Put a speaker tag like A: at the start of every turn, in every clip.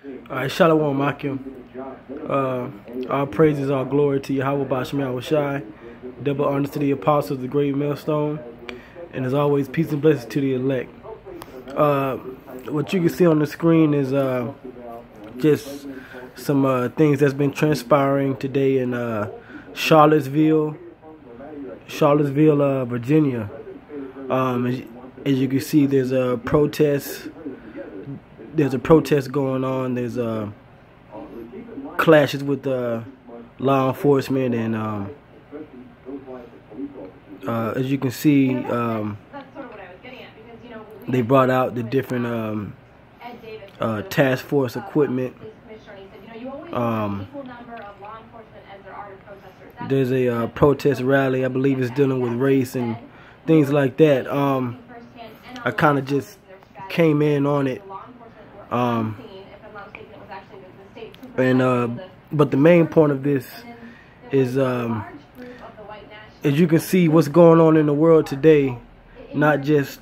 A: Alright, Shalom Makim. All praises, all glory to Yahweh Basham Yahushai. Double honor to the apostles, the great millstone. And as always, peace and blessings to the elect. What you can see on the screen is just some things that's been transpiring today in Charlottesville, Virginia. As you can see, there's a protest. There's a protest going on. There's clashes with law enforcement, and as you can see, they brought out the different task force equipment. There's a protest rally. I believe it's dealing with race and things like that. I kind of just came in on it. But the main point of this is, as you can see, what's going on in the world today, not just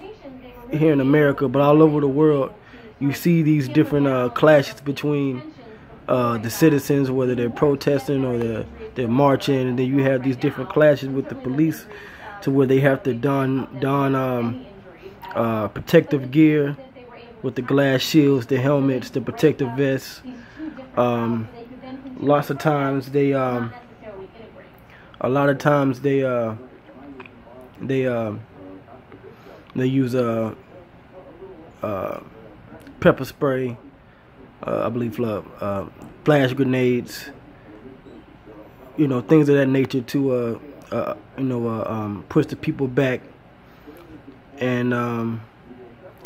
A: here in America, but all over the world. You see these different clashes between the citizens, whether they're protesting or they're marching, and then you have these different clashes with the police, to where they have to don protective gear, with the glass shields, the helmets, the protective vests. Lots of times they use pepper spray, I believe, flash grenades, things of that nature to push the people back. And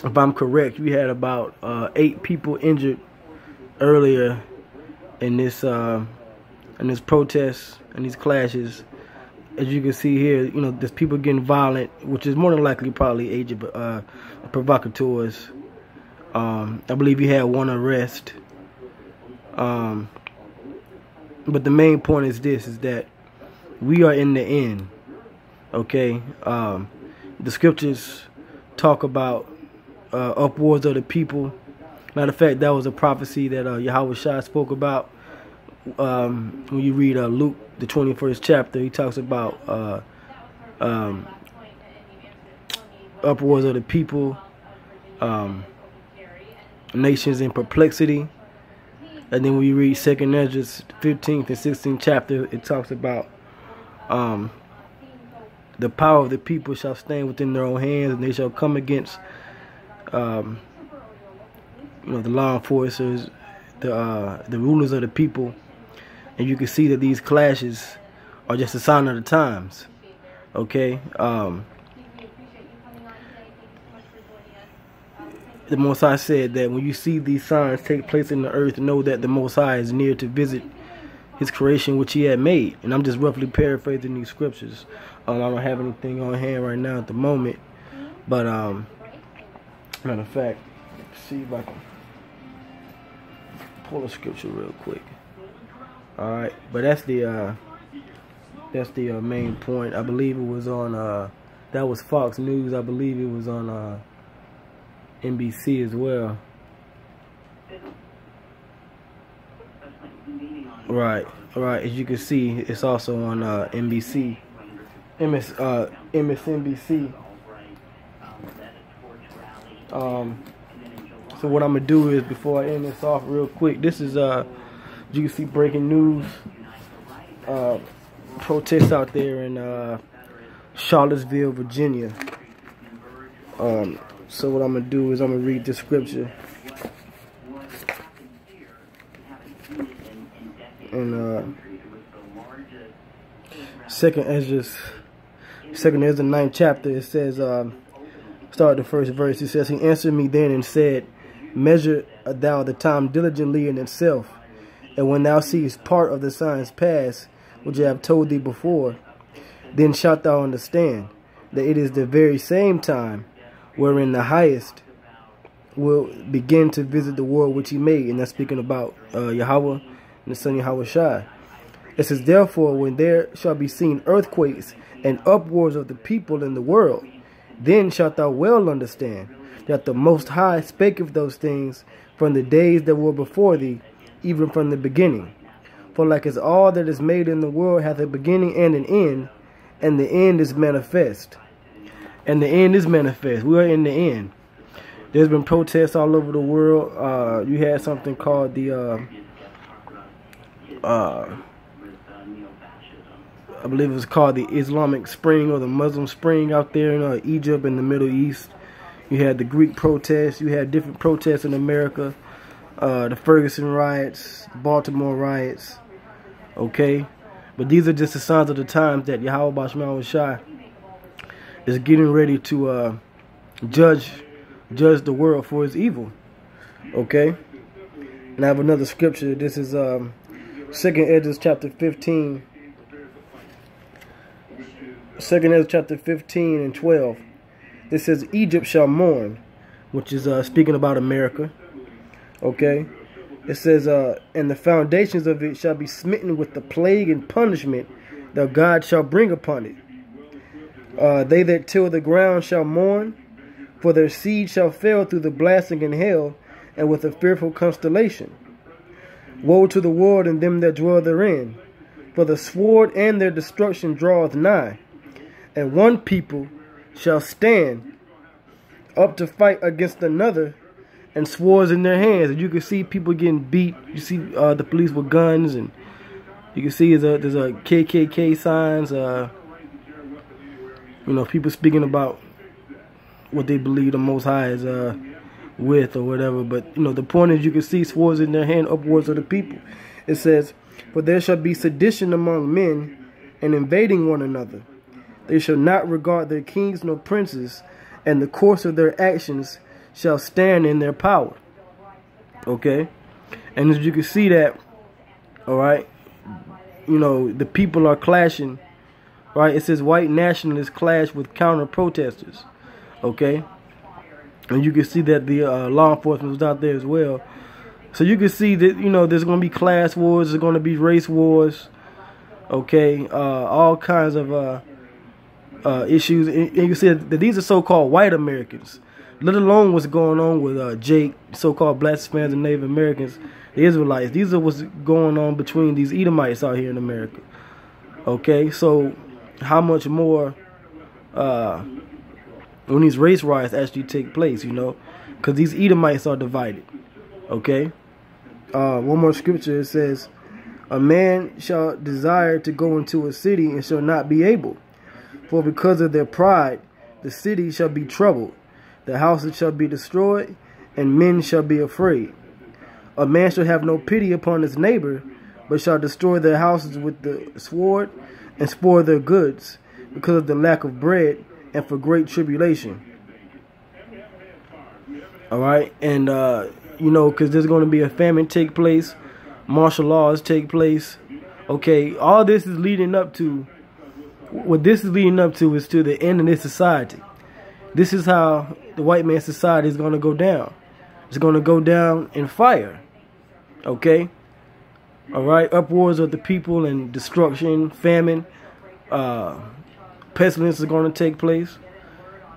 A: if I'm correct, we had about 8 people injured earlier in this protest and these clashes. As you can see here, there's people getting violent, which is more than likely probably agent provocateurs. I believe you had 1 arrest. But the main point is this: is that we are in the end. Okay, the scriptures talk about upwards of the people. Matter of fact, that was a prophecy that Yahweh Shai spoke about. When you read Luke, the 21st chapter, he talks about upwards of the people, nations in perplexity. And then when you read 2nd Esdras, 15th and 16th chapter, it talks about the power of the people shall stand within their own hands, and they shall come against the law enforcers, the rulers of the people. And you can see that these clashes are just a sign of the times. Okay, the Most High said that when you see these signs take place in the earth, know that the Most High is near to visit His creation which He had made. And I'm just roughly paraphrasing these scriptures. I don't have anything on hand right now at the moment, but matter of fact, let's see if I can pull a scripture real quick. All right, but that's the main point. I believe it was on that was Fox News. I believe it was on NBC as well. Right. As you can see, it's also on NBC, MSNBC. So what I'm gonna do is, before I end this off real quick, this is you can see breaking news. Protests out there in Charlottesville, Virginia. So what I'm gonna do is I'm gonna read the scripture. And 2nd Esdras, 9th chapter, it says, start the first verse. It says, "He answered me then and said, Measure thou the time diligently in itself, and when thou seest part of the signs pass, which I have told thee before, then shalt thou understand that it is the very same time wherein the highest will begin to visit the world which He made." And that's speaking about Yahweh and the Son Yahweh Shai. It says, "Therefore, when there shall be seen earthquakes and upwards of the people in the world, then shalt thou well understand that the Most High spake of those things from the days that were before thee, even from the beginning. For like as all that is made in the world hath a beginning and an end, and the end is manifest. And the end is manifest. We are in the end. There's been protests all over the world. You had something called the I believe it was called the Islamic Spring or the Muslim Spring out there in Egypt and the Middle East. You had the Greek protests. You had different protests in America. The Ferguson riots, Baltimore riots. Okay? But these are just the signs of the times that Yahweh Bashman Shai is getting ready to judge the world for its evil. Okay? And I have another scripture. This is 2 Esdras chapter 15. 2 Esdras chapter 15 and 12. It says, Egypt shall mourn, which is speaking about America. Okay? It says, and the foundations of it shall be smitten with the plague and punishment that God shall bring upon it. They that till the ground shall mourn, for their seed shall fail through the blasting in hell, and with a fearful constellation. Woe to the world and them that dwell therein, for the sword and their destruction draweth nigh. And one people shall stand up to fight against another, and swords in their hands. And you can see people getting beat. You see the police with guns, and you can see there's a KKK signs. You know, people speaking about what they believe the Most High is with or whatever. But you know, the point is, you can see swords in their hand upwards of the people. It says, for there shall be sedition among men, and invading one another. They shall not regard their kings nor princes, and the course of their actions shall stand in their power. Okay? And as you can see that, alright, you know, the people are clashing. Right? It says white nationalists clash with counter protesters. Okay? And you can see that the law enforcement was out there as well. So you can see that, you know, there's going to be class wars, there's going to be race wars. Okay? All kinds of issues. And you can see that these are so-called white Americans. Let alone what's going on with Jake, so-called black Hispanics and Native Americans, the Israelites. These are what's going on between these Edomites out here in America. Okay, so how much more when these race riots actually take place, you know? Because these Edomites are divided. Okay? One more scripture, it says, a man shall desire to go into a city and shall not be able. For because of their pride, the city shall be troubled. The houses shall be destroyed, and men shall be afraid. A man shall have no pity upon his neighbor, but shall destroy their houses with the sword, and spoil their goods, because of the lack of bread, and for great tribulation. Alright, and you know, because there's going to be a famine take place, martial laws take place. Okay, all this is leading up to, what this is leading up to is to the end of this society. This is how the white man's society is going to go down. It's going to go down in fire. Okay? Alright? Upwards of the people and destruction, famine, pestilence is going to take place.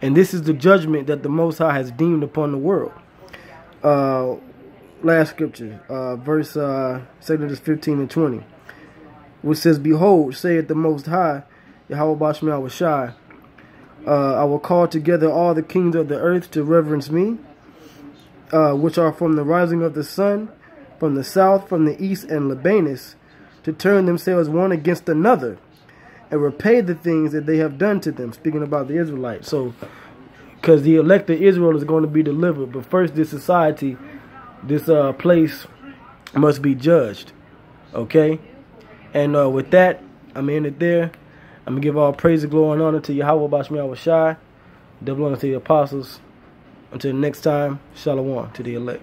A: And this is the judgment that the Most High has deemed upon the world. Last scripture, verse 2 15 and 20. Which says, behold, saith the Most High, Yahweh Bashman Shai, I will call together all the kings of the earth to reverence me, which are from the rising of the sun, from the south, from the east, and Lebanus, to turn themselves one against another, and repay the things that they have done to them. Speaking about the Israelites. So, because the elect of Israel is going to be delivered, but first this society, this place must be judged. Okay? And with that, I'm in it there. I'm going to give all praise and glory and honor to Yahweh Bashman Shai, double honor to the apostles. Until next time, shalom to the elect.